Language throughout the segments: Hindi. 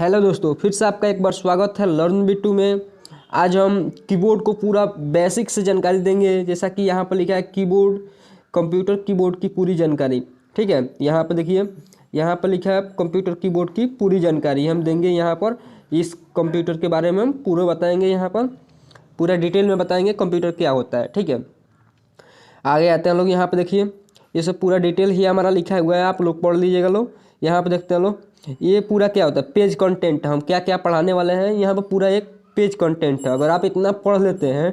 हेलो दोस्तों, फिर से आपका एक बार स्वागत है लर्न बी2 में। आज हम कीबोर्ड को पूरा बेसिक से जानकारी देंगे। जैसा कि यहाँ पर लिखा है कीबोर्ड, कंप्यूटर कीबोर्ड की पूरी जानकारी। ठीक है, यहाँ पर देखिए, यहाँ पर लिखा है कंप्यूटर कीबोर्ड की पूरी जानकारी हम देंगे। यहाँ पर इस कंप्यूटर के बारे में हम पूरा बताएंगे, यहाँ पर पूरा डिटेल में बताएंगे कंप्यूटर क्या होता है। ठीक है, आगे आते हैं लोग। यहाँ पे देखिए, ये सब पूरा डिटेल ही हमारा लिखा हुआ है, आप लोग पढ़ लीजिएगा लोग। यहाँ पे देखते हैं लोग, ये पूरा क्या होता है, पेज कंटेंट है। हम क्या क्या पढ़ाने वाले हैं, यहाँ पे पूरा एक पेज कंटेंट है। अगर आप इतना पढ़ लेते हैं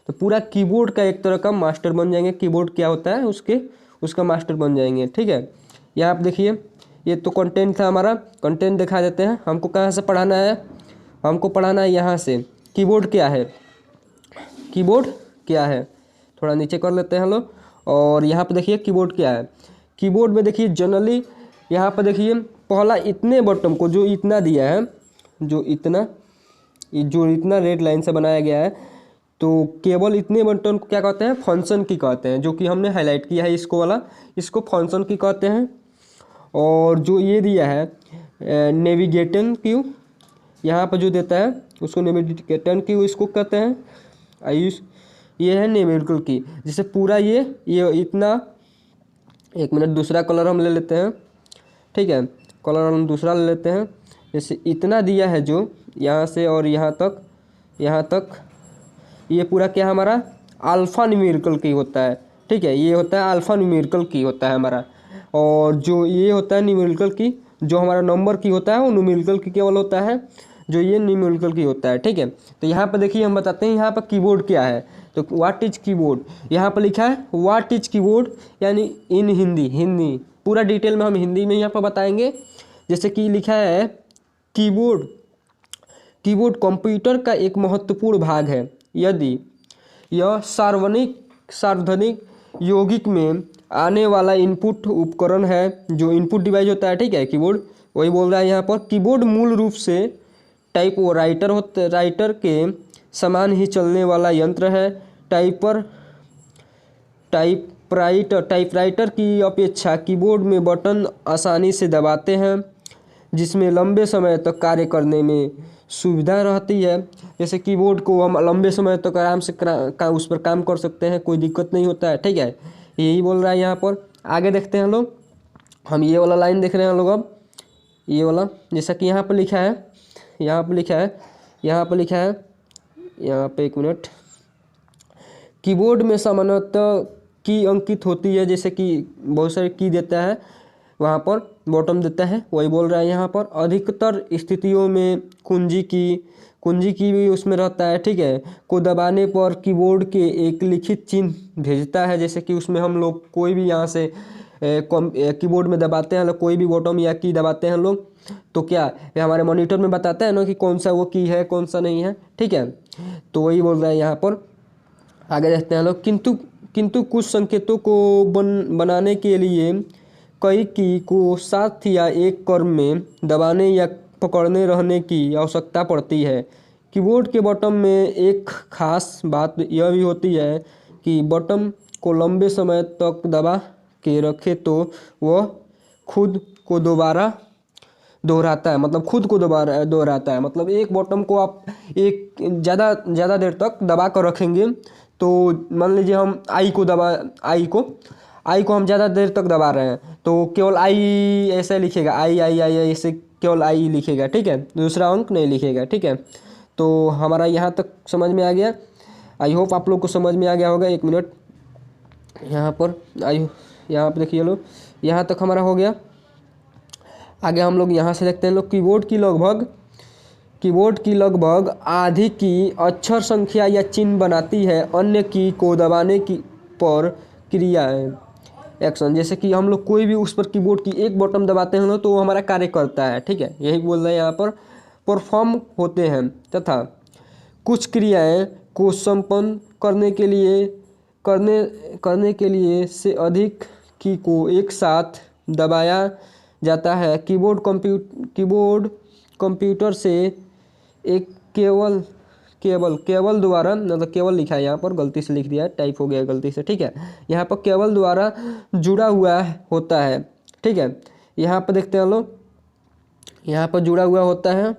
तो पूरा कीबोर्ड का एक तरह का मास्टर बन जाएंगे। कीबोर्ड क्या होता है उसका मास्टर बन जाएंगे। ठीक है, यहाँ पे देखिए, ये तो कंटेंट था हमारा। कंटेंट दिखा देते हैं। हमको कहाँ से पढ़ाना है, हमको पढ़ाना है यहाँ से। कीबोर्ड क्या है, कीबोर्ड क्या है, थोड़ा नीचे कर लेते हैं लोग। और यहाँ पे देखिए कीबोर्ड क्या है। कीबोर्ड में देखिए जनरली यहाँ पे देखिए, पहला इतने बटन को जो इतना दिया है, जो इतना रेड लाइन से बनाया गया है, तो केवल इतने बटन को क्या कहते हैं, फंक्शन की कहते हैं। जो कि हमने हाईलाइट किया है इसको वाला, इसको फंक्शन की कहते हैं। और जो ये दिया है नेविगेशन क्यू, यहाँ पर जो देता है उसको नेविगेशन क्यू इसको कहते हैं। आयुष, ये है नेविगेशन की। जिसे पूरा ये इतना, एक मिनट, दूसरा कलर हम ले लेते हैं। ठीक है, कलर हम दूसरा ले लेते हैं। जैसे इतना दिया है जो यहाँ से और यहाँ तक ये पूरा क्या हमारा अल्फ़ा न्यूमेरिकल की होता है। ठीक है, ये होता है अल्फ़ा न्यूमेरिकल की होता है हमारा। और जो ये होता है न्यूमेरिकल की, जो हमारा नंबर की होता है वो न्यूमेरिकल की केवल होता है, जो ये न्यूमेरिकल की होता है। ठीक है, तो यहाँ पर देखिए हम बताते हैं यहाँ पर कीबोर्ड क्या है। तो व्हाट इज कीबोर्ड, यहाँ पर लिखा है व्हाट इज कीबोर्ड, यानी इन हिंदी पूरा डिटेल में हम हिंदी में यहाँ पर बताएंगे। जैसे कि लिखा है कीबोर्ड कंप्यूटर का एक महत्वपूर्ण भाग है। यदि यह सार्वजनिक यौगिक में आने वाला इनपुट उपकरण है, जो इनपुट डिवाइस होता है। ठीक है, कीबोर्ड वही बोल रहा है यहाँ पर। कीबोर्ड मूल रूप से राइटर के समान ही चलने वाला यंत्र है। टाइपराइटर की अपेक्षा कीबोर्ड में बटन आसानी से दबाते हैं, जिसमें लंबे समय तक कार्य करने में सुविधा रहती है। जैसे कीबोर्ड को हम लंबे समय तक आराम से उस पर काम कर सकते हैं, कोई दिक्कत नहीं होता है। ठीक है, यही बोल रहा है यहाँ पर। आगे देखते हैं लोग, हम ये वाला लाइन देख रहे हैं लोग। अब ये वाला, जैसा कि यहाँ पर लिखा है, यहाँ पे एक मिनट, कीबोर्ड में सामान्यतः की अंकित होती है। जैसे कि बहुत सारे की देता है, वहाँ पर बॉटम देता है, वही बोल रहा है यहाँ पर। अधिकतर स्थितियों में कुंजी की भी उसमें रहता है। ठीक है, को दबाने पर कीबोर्ड के एक लिखित चिन्ह भेजता है। जैसे कि उसमें हम लोग कोई भी यहाँ से कीबोर्ड में दबाते हैं, कोई भी बॉटम या की दबाते हैं लोग, तो क्या ये हमारे मॉनिटर में बताता है ना कि कौन सा वो की है, कौन सा नहीं है। ठीक है, तो वही बोल रहा है यहाँ पर। आगे देखते हैं लोग। किंतु कुछ संकेतों को बनाने के लिए कई की को साथ या एक क्रम में दबाने या पकड़ने रहने की आवश्यकता पड़ती है। कीबोर्ड के बटन में एक खास बात यह भी होती है कि बटन को लंबे समय तक दबा के रखे तो वह खुद को दोबारा दोहराता है। मतलब खुद को दोबारा दोहराता है, मतलब एक बटन को आप एक ज़्यादा देर तक दबा कर रखेंगे, तो मान लीजिए हम आई को हम ज़्यादा देर तक दबा रहे हैं, तो केवल आई ऐसे लिखेगा, आई ऐसे केवल आई लिखेगा। ठीक है, दूसरा अंक नहीं लिखेगा। ठीक है, तो हमारा यहाँ तक समझ में आ गया। आई होप आप लोग को समझ में आ गया होगा। एक मिनट, यहाँ पर देखिए लोग, यहाँ तक हमारा हो गया। आगे हम लोग यहाँ से देखते हैं लोग, कीबोर्ड की लगभग आधी की अक्षर संख्या या चिन्ह बनाती है। अन्य की को दबाने की पर क्रियाएं, एक्शन, जैसे कि हम लोग कोई भी उस पर कीबोर्ड की एक बटन दबाते हैं तो वो हमारा कार्य करता है। ठीक है, यही बोल रहे हैं यहाँ पर, परफॉर्म होते हैं, तथा कुछ क्रियाएं को संपन्न करने के लिए से अधिक की को एक साथ दबाया जाता है। कीबोर्ड कंप्यूटर से एक केवल द्वारा, मतलब केवल लिखा है यहाँ पर, गलती से लिख दिया है, टाइप हो गया गलती से। ठीक है, यहाँ पर केवल द्वारा जुड़ा हुआ होता है। ठीक है, यहाँ पर देखते हैं लोग, यहाँ पर जुड़ा हुआ होता है।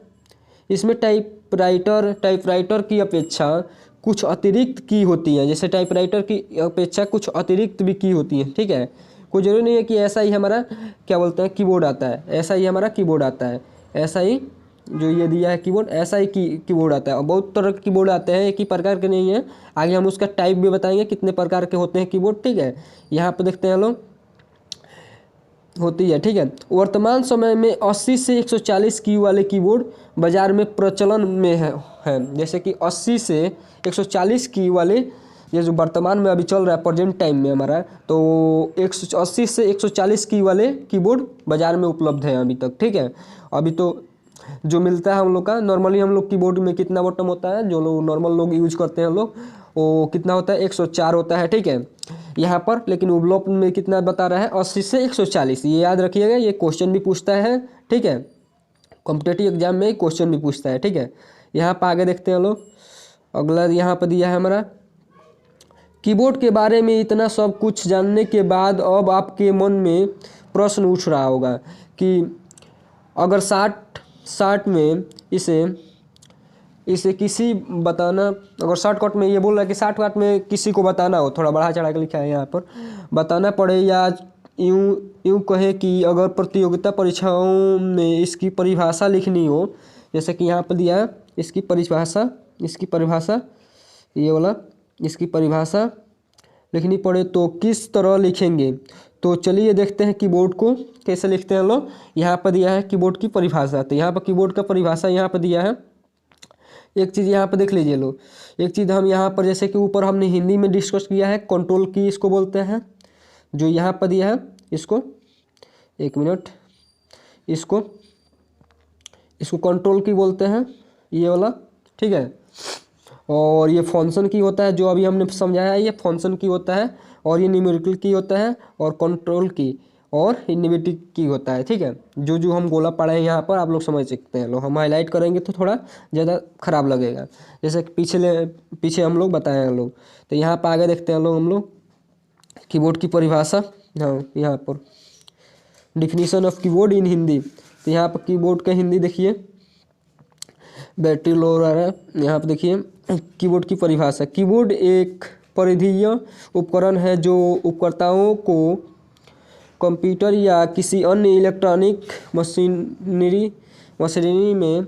इसमें टाइपराइटर की अपेक्षा कुछ अतिरिक्त की होती हैं, जैसे टाइपराइटर की अपेक्षा कुछ अतिरिक्त भी की होती हैं, ठीक है। कोई ज़रूरी नहीं है कि ऐसा ही हमारा क्या बोलते हैं कीबोर्ड आता है, ऐसा ही हमारा कीबोर्ड आता है, ऐसा ही जो ये दिया है कीबोर्ड, ऐसा ही कीबोर्ड आता है। और बहुत तरह के कीबोर्ड आते हैं, एक ही प्रकार के नहीं है। आगे हम उसका टाइप भी बताएंगे कितने प्रकार के होते हैं कीबोर्ड, ठीक है। यहाँ पर देखते हैं लोग होती है, ठीक है। वर्तमान समय में 80 से 140 की वाले कीबोर्ड बाजार में प्रचलन में है। जैसे कि 80 से 140 की वाले ये जो वर्तमान में अभी चल रहा है प्रेजेंट टाइम में हमारा, तो 180 से 140 की वाले कीबोर्ड बाजार में उपलब्ध है अभी तक, ठीक है। अभी तो जो मिलता है हम लोग का नॉर्मली, हम लोग कीबोर्ड में कितना बटन होता है, जो लोग नॉर्मल लोग यूज करते हैं हम लोग, वो कितना होता है 104 होता है, ठीक है। यहाँ पर लेकिन उपलब्ध में कितना बता रहा है 80 से 140। ये याद रखिएगा, ये क्वेश्चन भी पूछता है, ठीक है। कॉम्पिटेटिव एग्जाम में क्वेश्चन भी पूछता है, ठीक है। यहाँ पर आगे देखते हैं लोग, अगला यहाँ पर दिया है हमारा कीबोर्ड के बारे में इतना सब कुछ जानने के बाद अब आपके मन में प्रश्न उठ रहा होगा कि अगर शॉर्ट में इसे किसी बताना, अगर शॉर्टकट में ये बोल रहा है कि शॉर्टकट में किसी को बताना हो, थोड़ा बढ़ा चढ़ा के लिखा है यहाँ पर, बताना पड़े, या यूँ कहे कि अगर प्रतियोगिता परीक्षाओं में इसकी परिभाषा लिखनी हो, जैसे कि यहाँ पर दिया है इसकी परिभाषा ये वाला, इसकी परिभाषा लिखनी पड़े तो किस तरह लिखेंगे। तो चलिए देखते हैं कीबोर्ड को कैसे लिखते हैं लोग। यहाँ पर दिया है कीबोर्ड की परिभाषा, तो यहाँ पर कीबोर्ड का परिभाषा यहाँ पर दिया है। एक चीज़ यहाँ पर देख लीजिए लोग, एक चीज़ हम यहाँ पर जैसे कि ऊपर हमने हिंदी में डिस्कस किया है, कंट्रोल की इसको बोलते हैं। जो यहाँ पर दिया है इसको, एक मिनट, इसको कंट्रोल की बोलते हैं, ये वाला, ठीक है। और ये फंक्शन की होता है, जो अभी हमने समझाया है, ये फंक्शन की होता है। और ये न्यूमेरिकल की होता है, और कंट्रोल की और इनोवेटिव की होता है, ठीक है। जो हम गोला पढ़े हैं यहाँ पर आप लोग समझ सकते हैं। लोग हम हाईलाइट करेंगे तो थोड़ा ज़्यादा खराब लगेगा, जैसे पीछे हम लोग बताए हैं लोग। तो यहाँ पर आगे देखते हैं हम लोग कीबोर्ड की परिभाषा। हाँ, यहाँ पर डिफिनीशन ऑफ कीबोर्ड इन हिंदी। तो यहाँ पर कीबोर्ड का हिंदी देखिए, बैटरी लो रहा है। यहाँ पर देखिए कीबोर्ड की परिभाषा, कीबोर्ड एक परिधीय उपकरण है जो उपकर्ताओं को कंप्यूटर या किसी अन्य इलेक्ट्रॉनिक मशीनरी में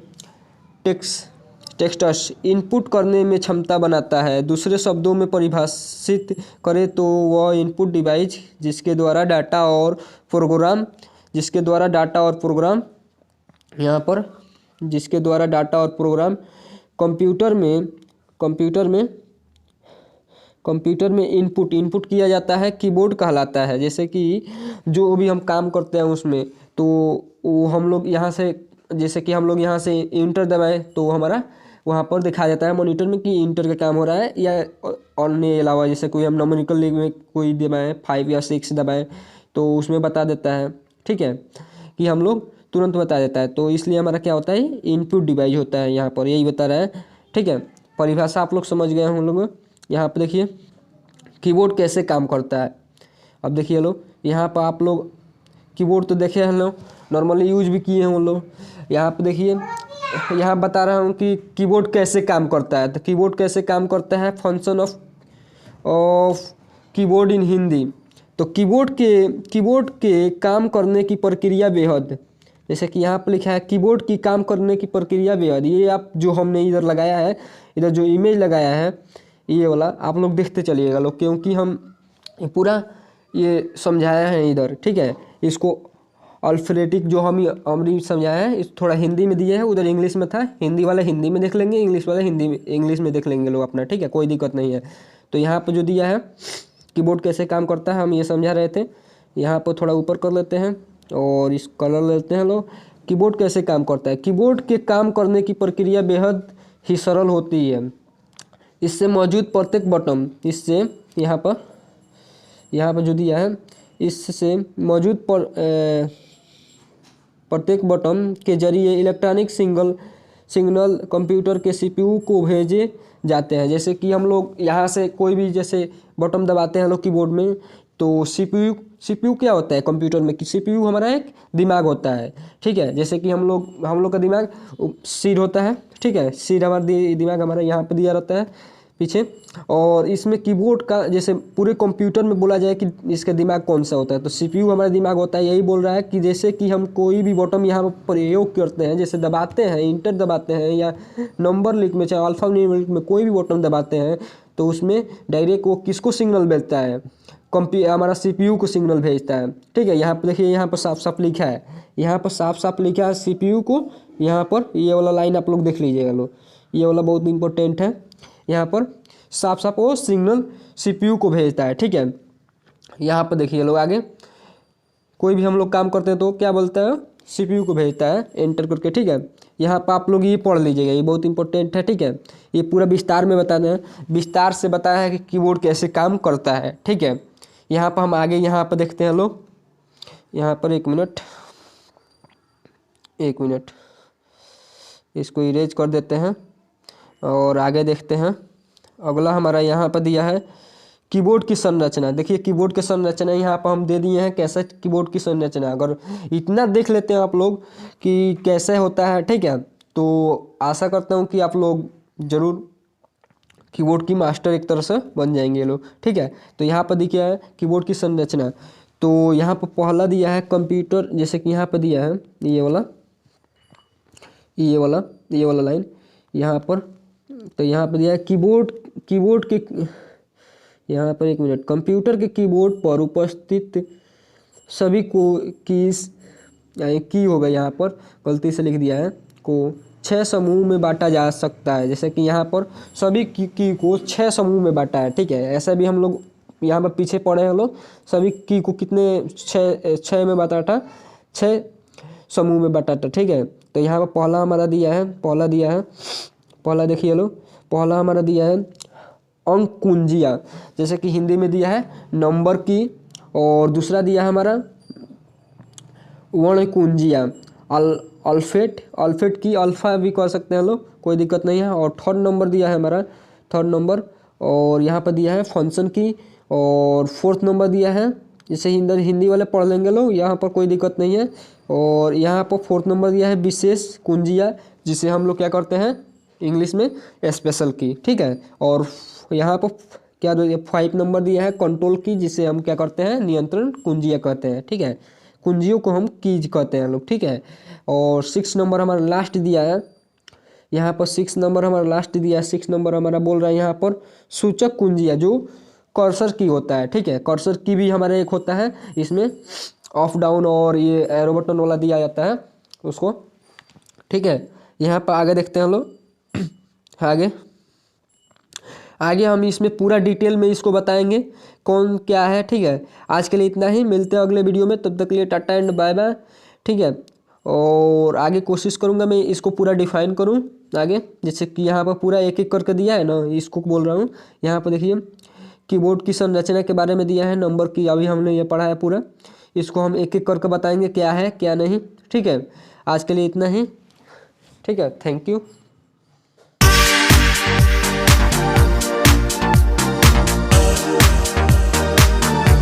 टेक्स्ट इनपुट करने में क्षमता बनाता है। दूसरे शब्दों में परिभाषित करें तो वह इनपुट डिवाइस जिसके द्वारा डाटा और प्रोग्राम कंप्यूटर में इनपुट किया जाता है, कीबोर्ड कहलाता है। जैसे कि जो भी हम काम करते हैं उसमें, तो वो हम लोग यहाँ से, जैसे कि हम लोग यहाँ से इंटर दबाएं तो हमारा वहाँ पर दिखा जाता है मॉनिटर में कि इंटर का काम हो रहा है, या अन्य अलावा जैसे कोई हम न्यूमेरिकल में कोई दबाएं 5 या 6 दबाएं तो उसमें बता देता है, ठीक है, कि हम लोग तुरंत बता देता है। तो इसलिए हमारा क्या होता है, इनपुट डिवाइस होता है, यहाँ पर यही बता रहा है, ठीक है। परिभाषा आप लोग समझ गए हम लोग। यहाँ पर देखिए कीबोर्ड कैसे काम करता है। अब देखिए लोग, यहाँ पर आप लोग कीबोर्ड तो देखे हैं लोग, नॉर्मली यूज भी किए हैं हम लोग। यहाँ पे देखिए, यहाँ बता रहा हूँ कि कीबोर्ड कैसे काम करता है। तो कीबोर्ड कैसे काम करता है, फंक्शन ऑफ कीबोर्ड इन हिंदी। तो कीबोर्ड के काम करने की प्रक्रिया बेहद, जैसे कि यहाँ पर लिखा है कीबोर्ड की काम करने की प्रक्रिया बेहद। ये आप जो हमने इधर लगाया है, इधर जो इमेज लगाया है ये वाला, आप लोग देखते चलिएगा लोग, क्योंकि हम पूरा ये समझाया है इधर, ठीक है। इसको अल्फाबेटिक जो हमने समझाया है, इस थोड़ा हिंदी में दिया है, उधर इंग्लिश में था। हिंदी वाला हिंदी में देख लेंगे, इंग्लिश वाला इंग्लिश में देख लेंगे लोग अपना, ठीक है, कोई दिक्कत नहीं है। तो यहाँ पर जो दिया है कीबोर्ड कैसे काम करता है हम ये समझा रहे थे। यहाँ पर थोड़ा ऊपर कर लेते हैं और इस कलर लेते हैं लोग। कीबोर्ड कैसे काम करता है, कीबोर्ड के काम करने की प्रक्रिया बेहद ही सरल होती है। इससे मौजूद प्रत्येक बटन, इससे यहाँ पर जो दिया है, इससे मौजूद प्रत्येक बटन के जरिए इलेक्ट्रॉनिक सिग्नल कंप्यूटर के सीपीयू को भेजे जाते हैं। जैसे कि हम लोग यहाँ से कोई भी जैसे बटन दबाते हैं लोग कीबोर्ड में, तो सीपीयू क्या होता है कंप्यूटर में कि सीपीयू हमारा एक दिमाग होता है, ठीक है। जैसे कि हम लोग का दिमाग सिर होता है, ठीक है। सिर हमारा दिमाग हमारा यहाँ पे दिया रहता है पीछे। और इसमें कीबोर्ड का जैसे पूरे कंप्यूटर में बोला जाए कि इसका दिमाग कौन सा होता है, तो सीपीयू हमारा दिमाग होता है। यही बोल रहा है कि जैसे कि हम कोई भी बटन यहाँ पर प्रयोग करते हैं, जैसे दबाते हैं, इंटर दबाते हैं या नंबर लिख में चाहे अल्फा न्यूमेरिक में कोई भी बटन दबाते हैं, तो उसमें डायरेक्ट वो किसको सिग्नल भेजता है, हमारा सीपीयू को सिग्नल भेजता है, ठीक है। यहाँ पर देखिए, यहाँ पर साफ साफ लिखा है, यहाँ पर साफ साफ लिखा है सीपीयू को। यहाँ पर ये वाला लाइन आप लोग देख लीजिएगा लो, ये वाला बहुत इंपॉर्टेंट है। यहाँ पर साफ साफ वो सिग्नल सीपीयू को भेजता है, ठीक है। यहाँ पर देखिए लोग, आगे कोई भी हम लोग काम करते हैं तो क्या बोलता है, सीपीयू को भेजता है एंटर करके, ठीक है। यहाँ पर आप लोग ये पढ़ लीजिएगा, ये बहुत इंपॉर्टेंट है, ठीक है। ये पूरा विस्तार में बताना है, विस्तार से बताया है कि कीबोर्ड कैसे काम करता है, ठीक है। यहाँ पर हम आगे यहाँ पर देखते हैं लोग, यहाँ पर एक मिनट इसको इरेज कर देते हैं और आगे देखते हैं। अगला हमारा यहाँ पर दिया है कीबोर्ड की संरचना। देखिए कीबोर्ड की संरचना यहाँ पर हम दे दिए हैं, कैसे कीबोर्ड की संरचना। अगर इतना देख लेते हैं आप लोग कि कैसे होता है, ठीक है, तो आशा करता हूँ कि आप लोग ज़रूर कीबोर्ड की मास्टर एक तरह से बन जाएंगे लोग, ठीक है। तो यहाँ पर दिया है कीबोर्ड की संरचना। तो यहाँ पर पहला दिया है कंप्यूटर, जैसे कि यहाँ पर दिया है ये वाला लाइन यहाँ पर। तो यहाँ पर दिया है कीबोर्ड के, यहाँ पर एक मिनट, कंप्यूटर के कीबोर्ड पर उपस्थित सभी को की होगा, यहाँ पर गलती से लिख दिया है, को 6 समूह में बांटा जा सकता है। जैसे कि यहाँ पर सभी की को 6 समूह में बांटा है, ठीक है। ऐसा भी हम लोग यहाँ पर पीछे पढ़े हैं लोग, सभी की को कितने 6 में बांटा था, 6 समूह में बांटा था, ठीक है। तो यहाँ पर पहला हमारा दिया है, पहला देखिए लो, पहला हमारा दिया है अंक कुंजिया, जैसे कि हिंदी में दिया है नंबर की। और दूसरा दिया है हमारा वर्ण कुंजिया, अल्फेट की, अल्फा भी कह सकते हैं लोग, कोई दिक्कत नहीं है। और थर्ड नंबर दिया है हमारा, थर्ड नंबर। और यहाँ पर दिया है फंक्शन की। और फोर्थ नंबर दिया है, जैसे हिंदी वाले पढ़ लेंगे लोग, यहाँ पर कोई दिक्कत नहीं है। और यहाँ पर फोर्थ नंबर दिया है विशेष कुंजिया, जिसे हम लोग क्या करते हैं इंग्लिश में स्पेशल की, ठीक है। और यहाँ पर क्या 5 नंबर दिया है कंट्रोल की, जिसे हम क्या करते हैं नियंत्रण कुंजिया कहते हैं, ठीक है। कुंजियों को हम कीज कहते हैं लोग, ठीक है। और 6 नंबर हमारा लास्ट दिया है, यहाँ पर 6 नंबर हमारा लास्ट दिया है। 6 नंबर हमारा बोल रहा है यहाँ पर सूचक कुंजिया, जो कर्सर की होता है, ठीक है। कर्सर की भी हमारा एक होता है, इसमें ऑफ डाउन और ये एरो बटन वाला दिया जाता है उसको, ठीक है। यहाँ पर आगे देखते हैं हम लोग, आगे हम इसमें पूरा डिटेल में इसको बताएंगे कौन क्या है, ठीक है। आज के लिए इतना ही, मिलते हैं अगले वीडियो में, तब तक के लिए टाटा एंड बाय बाय, ठीक है। और आगे कोशिश करूँगा मैं इसको पूरा डिफाइन करूँ आगे, जैसे कि यहाँ पर पूरा एक एक करके दिया है ना, इसको बोल रहा हूँ। यहाँ पर देखिए कीबोर्ड की संरचना के बारे में दिया है, नंबर की अभी हमने ये पढ़ा है पूरा, इसको हम एक एक करके बताएंगे क्या है क्या नहीं, ठीक है। आज के लिए इतना ही, ठीक है। Thank you.